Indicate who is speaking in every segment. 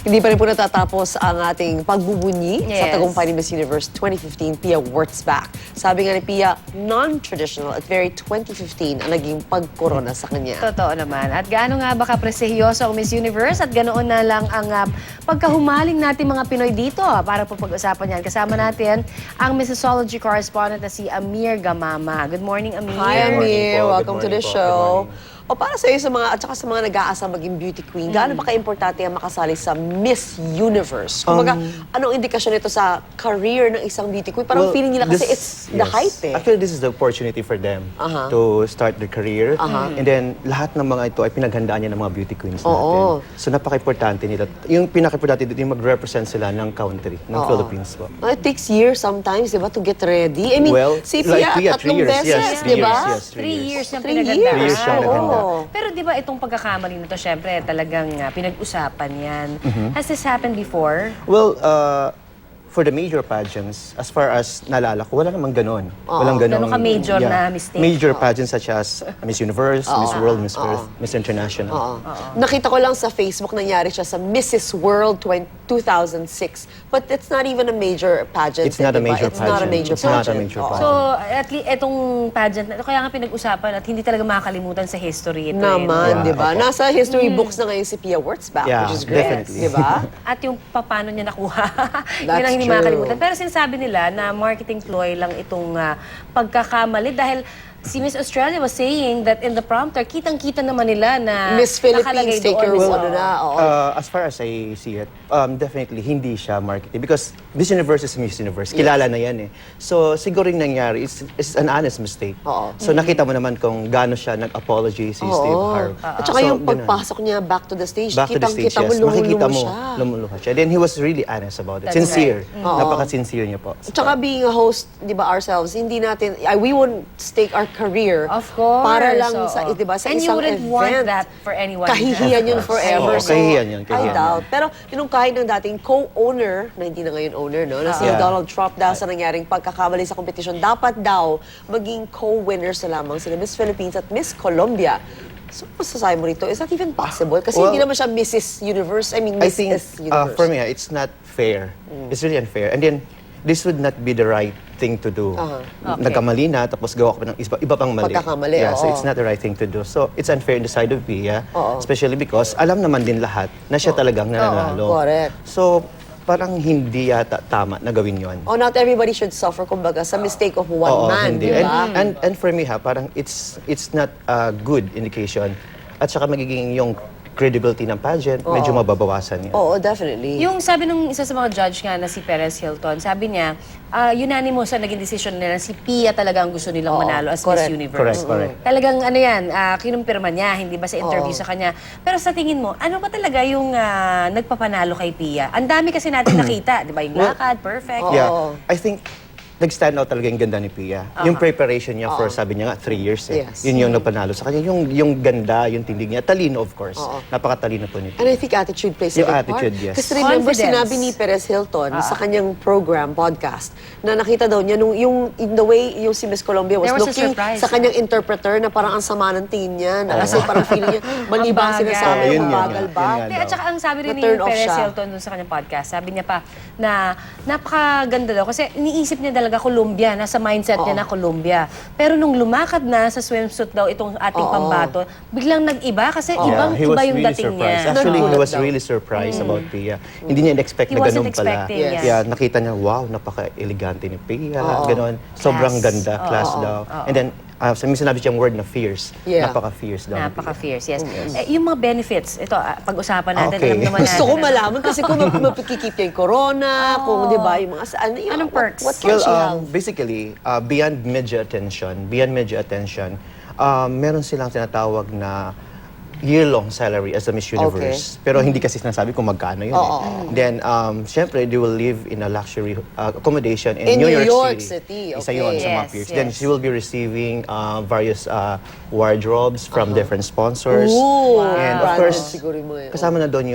Speaker 1: Hindi pa rin po natatapos ang ating pagbubunyi sa
Speaker 2: Yes.
Speaker 1: tagumpay ni Miss Universe 2015, Pia Wurtzbach. Sabi nga ni Pia, non-traditional at very 2015 ang naging pagkorona sa kanya.
Speaker 2: Totoo naman. At gaano nga ba kapresehyoso ang Miss Universe at ganoon na lang ang pagkahumaling natin mga Pinoy dito para po pag-usapan yan. Kasama natin ang Missology correspondent na si Amir Gamama. Good morning, Amir.
Speaker 1: Hi, Amir.
Speaker 3: po.
Speaker 1: Welcome to
Speaker 3: Good
Speaker 1: the
Speaker 3: morning po.
Speaker 1: show.
Speaker 3: Good morning.
Speaker 1: O para sa iyo at saka sa mga nag-aasa maging beauty queen, gaano ba ka-importante ang makasali sa Miss Universe? Kumbaga, anong indikasyon nito sa career ng isang beauty queen? Parang feeling nila kasi it's the height eh.
Speaker 3: Actually, this is the opportunity for them to start their career. And then, lahat ng mga ito ay pinaghandaan niya ng mga beauty queens natin. So, napaka-importante nila. Yung pinaka-importante dito, yung mag-represent sila ng country, ng Philippines po.
Speaker 1: It takes years sometimes, di ba, to get ready. I mean,
Speaker 3: Well,
Speaker 1: si
Speaker 3: like
Speaker 1: Pia,
Speaker 3: Pia, 3
Speaker 1: tatlong
Speaker 3: years.
Speaker 1: beses,
Speaker 3: Yes,
Speaker 1: di ba?
Speaker 2: 3 years na
Speaker 1: 3
Speaker 2: pinaganda.
Speaker 1: years.
Speaker 3: 3 years siya
Speaker 1: Oo.
Speaker 3: naganda.
Speaker 2: Pero di ba itong pagkakamali nito, syempre talagang pinag-usapan yan. Has this happened before?
Speaker 3: Well, for the major pageants, as far as naalala ko, wala namang ganon. Walang ganon.
Speaker 2: Ganun ka-major na mistake.
Speaker 3: Major pageants such as Miss Universe, Miss World, Miss Earth, Miss International.
Speaker 1: Nakita ko lang sa Facebook nangyari siya sa Mrs. World 2006. But it's not even a major pageant.
Speaker 3: It's not a
Speaker 1: di ba?
Speaker 3: major
Speaker 1: It's not a
Speaker 3: pageant.
Speaker 1: major
Speaker 3: It's not a
Speaker 1: pageant.
Speaker 3: major
Speaker 1: Oo.
Speaker 3: pageant.
Speaker 2: So, at least itong pageant na ito, kaya nga pinag-usapan at hindi talaga makakalimutan sa history ito.
Speaker 1: Naman,
Speaker 3: Yeah,
Speaker 1: di ba?
Speaker 3: opo.
Speaker 1: Nasa history books na ngayon si Pia Wurtzbach,
Speaker 3: Yeah,
Speaker 1: which is great.
Speaker 3: definitely.
Speaker 1: Di ba?
Speaker 2: At yung paano niya nakuha, yun
Speaker 1: That's
Speaker 2: ang hindi
Speaker 1: true.
Speaker 2: makakalimutan. Pero sinasabi nila na marketing ploy lang itong pagkakamali dahil si Miss Australia was saying that in the prompter, kitang-kita naman nila na
Speaker 1: Miss
Speaker 2: nakalagay
Speaker 1: Philippines, take your
Speaker 2: doon.
Speaker 1: ano na. Oo.
Speaker 3: As far as I see it, definitely hindi siya marketing. Because Miss Universe is Miss Universe. Kilala na yan eh. So, siguro yung nangyari, it's an honest mistake.
Speaker 1: Oo.
Speaker 3: So, nakita mo naman kung gaano siya nag-apology si Steve Harvey.
Speaker 1: At saka yung pagpasok niya back to the stage,
Speaker 3: Back to the stage,
Speaker 1: kitang-kita mo,
Speaker 3: yes. Makikita
Speaker 1: lumuluha
Speaker 3: mo,
Speaker 1: siya.
Speaker 3: lumuluha siya. Then he was really honest about it.
Speaker 2: That's
Speaker 3: Sincere.
Speaker 2: right.
Speaker 3: Napaka-sincere niya po.
Speaker 1: At saka being a host, di ba, ourselves, hindi natin, we won't stake our career
Speaker 2: Of course.
Speaker 1: para lang
Speaker 2: oo.
Speaker 1: sa, di ba, sa
Speaker 2: And you
Speaker 1: isang
Speaker 2: wouldn't
Speaker 1: event.
Speaker 2: want that for anyone.
Speaker 1: Kahihiyan yun forever.
Speaker 3: Oo, kahihiyan yun,
Speaker 1: I
Speaker 3: kahihiyan
Speaker 1: doubt. Pero yung kahit ng dating co-owner, na hindi na ngayon owner, no? Na si
Speaker 3: Yeah.
Speaker 1: Donald Trump dahil sa nangyaring pagkakamali sa kompetisyon, dapat daw maging co-winners na lamang sila Miss Philippines at Miss Colombia. So, masasabi mo rito, is that even possible? Kasi
Speaker 3: Well,
Speaker 1: hindi naman siya Mrs. Universe, I mean,
Speaker 3: I think,
Speaker 1: Mrs. Universe.
Speaker 3: for me, it's not fair. It's really unfair. And then, this would not be the right thing to do. Nagkamali na, tapos gawa ko pa ng iba pang mali.
Speaker 1: Pagkakamali,
Speaker 3: Yeah, so
Speaker 1: oo.
Speaker 3: it's not the right thing to do. So, it's unfair in the side of Pia, especially because alam naman din lahat na siya talagang nananalo.
Speaker 1: Correct.
Speaker 3: So, parang hindi yata tama na gawin yun.
Speaker 1: Oh, not everybody should suffer, kumbaga, sa mistake of one
Speaker 3: Oo,
Speaker 1: man,
Speaker 3: hindi.
Speaker 1: di ba?
Speaker 3: And for me parang it's not a good indication. At saka magiging yung credibility ng pageant, medyo mababawasan yan.
Speaker 1: Oo, definitely.
Speaker 2: Yung sabi nung isa sa mga judge nga na si Perez Hilton, sabi niya, unanimous na naging decision nila, si Pia talaga ang gusto nilang manalo as
Speaker 1: correct.
Speaker 2: Miss Universe.
Speaker 3: Correct.
Speaker 2: Talagang ano yan, kinumpirma niya, hindi ba sa interview sa kanya. Pero sa tingin mo, ano ba talaga yung nagpapanalo kay Pia? Ang dami kasi natin nakita, di ba? Yung lakad, perfect.
Speaker 3: Yeah. I think nag-stand out talaga yung ganda ni Pia. Yung preparation niya for, sabi niya nga, 3 years eh.
Speaker 1: Yes.
Speaker 3: Yun yung nagpanalo sa kanya. Yung ganda, yung tindig niya. Talino, of course. Napakatalino po ni
Speaker 1: And I
Speaker 3: Pia.
Speaker 1: think attitude plays a
Speaker 3: Yung
Speaker 1: big
Speaker 3: attitude,
Speaker 1: part.
Speaker 3: yes.
Speaker 1: Kasi remember,
Speaker 2: Confidence.
Speaker 1: sinabi ni Perez Hilton sa kanyang program, podcast, na nakita daw niya, yung in the way yung si Miss Colombia was
Speaker 2: There was a
Speaker 1: looking
Speaker 2: surprise.
Speaker 1: sa kanyang interpreter na parang ang sama ng tingin niya. Na kasi parang feeling niya, mali ba ang
Speaker 2: Ang
Speaker 1: sinasabi,
Speaker 3: bagal. Yun nga,
Speaker 1: mabagal
Speaker 3: yun
Speaker 1: ba?
Speaker 3: nga.
Speaker 2: Hindi, at saka ang sabi rin ni
Speaker 1: Na-turn off
Speaker 2: Perez
Speaker 1: siya.
Speaker 2: Hilton dun sa kanyang podcast, sabi niya pa na napakaganda daw kasi iniisip niya talaga Colombia, nasa mindset niya na Colombia. Pero nung lumakad na sa swimsuit daw itong ating pambato, biglang nag-iba kasi
Speaker 3: He was
Speaker 2: iba yung
Speaker 3: really
Speaker 2: dating
Speaker 3: surprised.
Speaker 2: niya.
Speaker 3: Actually, he
Speaker 1: Nagulat
Speaker 3: was
Speaker 1: daw.
Speaker 3: really surprised about Pia. Hindi niya in-expect
Speaker 2: He
Speaker 3: na
Speaker 2: wasn't
Speaker 3: ganun pala.
Speaker 2: expecting,
Speaker 1: Yes.
Speaker 2: yes.
Speaker 3: Yeah, nakita niya, wow, napaka-elegante ni Pia. Ganon. Sobrang ganda, class daw. And then, may sinabi siyang word na fierce.
Speaker 1: Yeah.
Speaker 3: Napaka-fierce daw. ni Pia.
Speaker 2: Napaka-fierce, yes. Yung mga benefits, ito, pag-usapan natin,
Speaker 3: Okay.
Speaker 2: alam naman natin.
Speaker 1: Gusto ko malaman kasi kung mapikikip niya yung corona, kung di ba, yung mga
Speaker 2: Anong perks?
Speaker 1: What can she have?
Speaker 3: Basically, beyond media attention, meron silang tinatawag na year-long salary as a Miss Universe. Pero hindi kasi sinasabi kung magkano yun. Then, syempre, they will live in a luxury accommodation in New York City. Isa yun sa mga
Speaker 2: Yes,
Speaker 3: peers. Then,
Speaker 2: yes.
Speaker 3: she will be receiving various wardrobes from different sponsors.
Speaker 1: Ooh,
Speaker 3: And of
Speaker 1: branded
Speaker 3: course,
Speaker 1: siguro yung mga yun.
Speaker 3: kasama na doon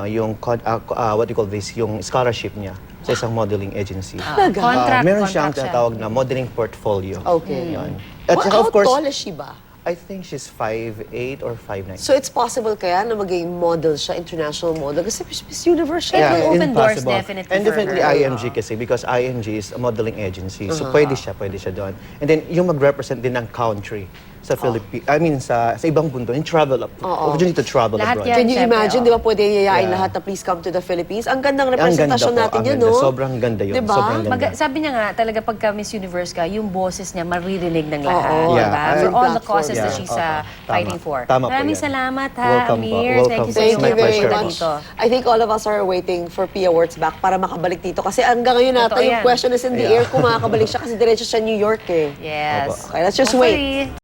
Speaker 3: yung what do you call this, yung scholarship niya sa isang modeling agency.
Speaker 2: Contract,
Speaker 3: Meron siyang
Speaker 2: contract siya.
Speaker 3: tinatawag na modeling portfolio.
Speaker 1: Okay.
Speaker 3: Yun. At saka,
Speaker 1: How
Speaker 3: of course,
Speaker 1: tall is she ba?
Speaker 3: I think she's 5'8" or 5'9".
Speaker 1: So it's possible kaya na maging model siya, international model? Kasi Miss Universe siya.
Speaker 2: Yeah. Open doors
Speaker 3: impossible.
Speaker 2: definitely
Speaker 3: And
Speaker 2: for
Speaker 3: definitely
Speaker 2: her.
Speaker 3: IMG kasi because IMG is a modeling agency. So pwede siya doon. And then yung mag-represent din ng country sa Philippines, I mean sa ibang mundo, yung travel up, opportunity to travel
Speaker 2: Lahat
Speaker 3: abroad.
Speaker 2: yan.
Speaker 1: Can you
Speaker 2: Siyempre,
Speaker 1: imagine,
Speaker 2: oo.
Speaker 1: di ba pwede yayain
Speaker 3: Yeah.
Speaker 1: lahat na please come to the Philippines? Ang gandang
Speaker 3: Ang
Speaker 1: representasyon
Speaker 3: ganda po,
Speaker 1: natin
Speaker 3: ang
Speaker 1: yun,
Speaker 3: ganda.
Speaker 1: no?
Speaker 3: Sobrang ganda yun.
Speaker 1: Diba?
Speaker 3: Sobrang ganda.
Speaker 2: Sabi niya nga, talaga pagka Miss Universe ka, yung boses niya maririnig ng lahat.
Speaker 1: Oo.
Speaker 3: Yeah.
Speaker 2: Diba?
Speaker 3: Ay,
Speaker 2: For all the
Speaker 1: platform.
Speaker 2: causes that
Speaker 3: Yeah.
Speaker 2: she's
Speaker 3: Tama.
Speaker 2: fighting for.
Speaker 3: Tama po
Speaker 2: Maraming
Speaker 3: yan.
Speaker 2: salamat ha,
Speaker 3: Welcome po.
Speaker 2: Amir. Thank you
Speaker 3: Welcome
Speaker 2: so
Speaker 3: po.
Speaker 1: Thank
Speaker 2: much
Speaker 1: you
Speaker 3: My
Speaker 1: very
Speaker 3: pleasure.
Speaker 1: much.
Speaker 2: dito.
Speaker 1: I think all of us are waiting for P Awards back para makabalik dito. Kasi hanggang ngayon
Speaker 2: Totoo
Speaker 1: natin yung
Speaker 2: yan.
Speaker 1: question is in the air kung makakabalik siya kasi diretso siya New York eh.
Speaker 2: Yes.
Speaker 1: Okay, let's just
Speaker 2: Hopefully.